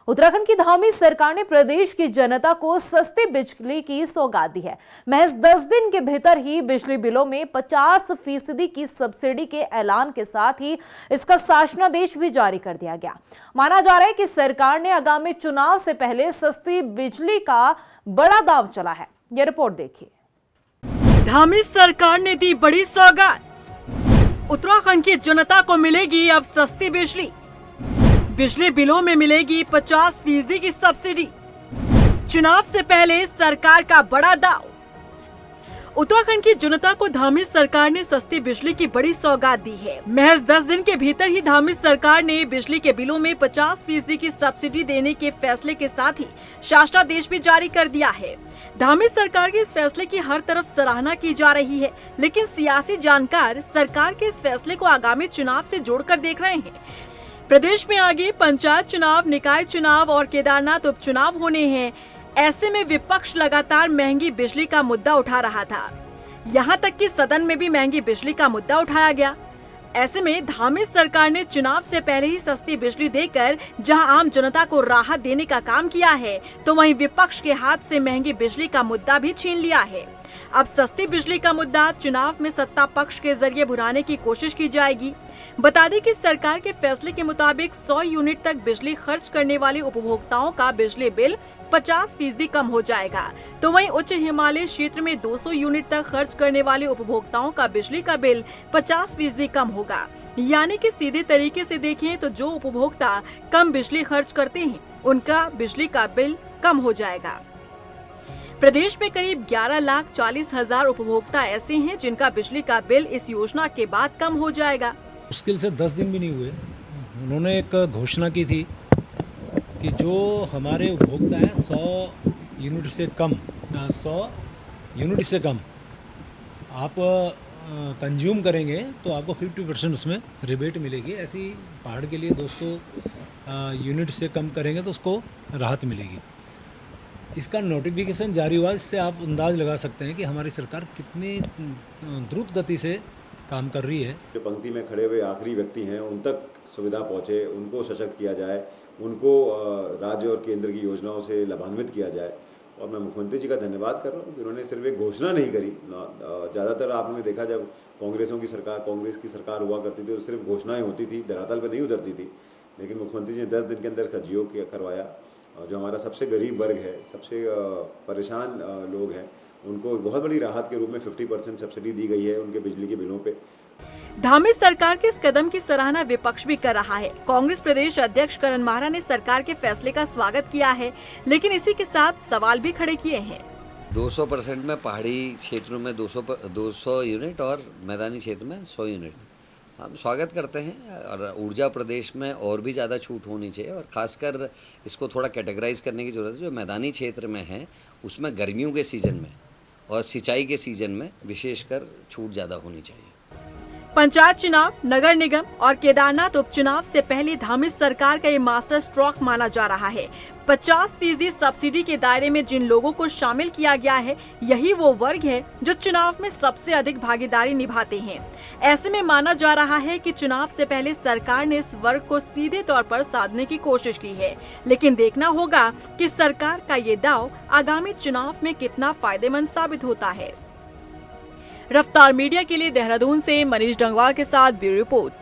उत्तराखंड की धामी सरकार ने प्रदेश की जनता को सस्ती बिजली की सौगात दी है। महज 10 दिन के भीतर ही बिजली बिलों में 50% की सब्सिडी के ऐलान के साथ ही इसका शासनादेश भी जारी कर दिया गया। माना जा रहा है कि सरकार ने आगामी चुनाव से पहले सस्ती बिजली का बड़ा दांव चला है। यह रिपोर्ट देखिए। धामी सरकार ने दी बड़ी सौगात। उत्तराखंड की जनता को मिलेगी अब सस्ती बिजली। बिजली बिलों में मिलेगी 50% की सब्सिडी। चुनाव से पहले सरकार का बड़ा दाव। उत्तराखंड की जनता को धामी सरकार ने सस्ती बिजली की बड़ी सौगात दी है। महज 10 दिन के भीतर ही धामी सरकार ने बिजली के बिलों में 50% की सब्सिडी देने के फैसले के साथ ही शासनादेश भी जारी कर दिया है। धामी सरकार के इस फैसले की हर तरफ सराहना की जा रही है, लेकिन सियासी जानकार सरकार के इस फैसले को आगामी चुनाव से जोड़कर देख रहे हैं। प्रदेश में आगे पंचायत चुनाव, निकाय चुनाव और केदारनाथ उपचुनाव होने हैं। ऐसे में विपक्ष लगातार महंगी बिजली का मुद्दा उठा रहा था। यहाँ तक कि सदन में भी महंगी बिजली का मुद्दा उठाया गया। ऐसे में धामी सरकार ने चुनाव से पहले ही सस्ती बिजली देकर जहां आम जनता को राहत देने का काम किया है, तो वहीं विपक्ष के हाथ से महंगी बिजली का मुद्दा भी छीन लिया है। अब सस्ती बिजली का मुद्दा चुनाव में सत्ता पक्ष के जरिए भुनाने की कोशिश की जाएगी। बता दें कि सरकार के फैसले के मुताबिक 100 यूनिट तक बिजली खर्च करने वाले उपभोक्ताओं का बिजली बिल 50% कम हो जाएगा, तो वहीं उच्च हिमालय क्षेत्र में 200 यूनिट तक खर्च करने वाले उपभोक्ताओं का बिजली का बिल 50% कम होगा। यानी कि सीधे तरीके से देखें तो जो उपभोक्ता कम बिजली खर्च करते हैं, उनका बिजली का बिल कम हो जाएगा। प्रदेश में करीब 11,40,000 उपभोक्ता ऐसे हैं जिनका बिजली का बिल इस योजना के बाद कम हो जाएगा। मुश्किल से 10 दिन भी नहीं हुए, उन्होंने एक घोषणा की थी कि जो हमारे उपभोक्ता हैं 100 यूनिट से कम आप कंज्यूम करेंगे तो आपको 50% उसमें रिबेट मिलेगी। ऐसी पहाड़ के लिए 200 यूनिट से कम करेंगे तो उसको राहत मिलेगी। इसका नोटिफिकेशन जारी हुआ, इससे आप अंदाज लगा सकते हैं कि हमारी सरकार कितनी द्रुत गति से काम कर रही है। जो पंक्ति में खड़े हुए आखिरी व्यक्ति हैं उन तक सुविधा पहुंचे, उनको सशक्त किया जाए, उनको राज्य और केंद्र की योजनाओं से लाभान्वित किया जाए। और मैं मुख्यमंत्री जी का धन्यवाद कर रहा हूँ कि उन्होंने सिर्फ एक घोषणा नहीं करी। ज़्यादातर आपने देखा जब कांग्रेस की सरकार हुआ करती थी तो सिर्फ घोषणाएँ होती थी, धरातल पर नहीं उतरती थी। लेकिन मुख्यमंत्री जी ने 10 दिन के अंदर इसका जियो करवाया। जो हमारा सबसे गरीब वर्ग है, सबसे परेशान लोग हैं, उनको बहुत बड़ी राहत के रूप में 50% सब्सिडी दी गई है उनके बिजली के बिलों पे। धामी सरकार के इस कदम की सराहना विपक्ष भी कर रहा है। कांग्रेस प्रदेश अध्यक्ष करण माहरा ने सरकार के फैसले का स्वागत किया है, लेकिन इसी के साथ सवाल भी खड़े किए हैं। 200% में पहाड़ी क्षेत्रों में 200 यूनिट और मैदानी क्षेत्र में 100 यूनिट हम स्वागत करते हैं। और ऊर्जा प्रदेश में और भी ज़्यादा छूट होनी चाहिए और ख़ासकर इसको थोड़ा कैटेगराइज करने की ज़रूरत है। जो मैदानी क्षेत्र में है उसमें गर्मियों के सीज़न में और सिंचाई के सीज़न में विशेषकर छूट ज़्यादा होनी चाहिए। पंचायत चुनाव, नगर निगम और केदारनाथ उपचुनाव से पहले धामी सरकार का ये मास्टर स्ट्रोक माना जा रहा है। 50% सब्सिडी के दायरे में जिन लोगों को शामिल किया गया है, यही वो वर्ग है जो चुनाव में सबसे अधिक भागीदारी निभाते हैं। ऐसे में माना जा रहा है कि चुनाव से पहले सरकार ने इस वर्ग को सीधे तौर पर साधने की कोशिश की है, लेकिन देखना होगा कि सरकार का ये दाव आगामी चुनाव में कितना फायदेमंद साबित होता है। रफ्तार मीडिया के लिए देहरादून से मनीष डंगवाल के साथ ब्यूरो रिपोर्ट।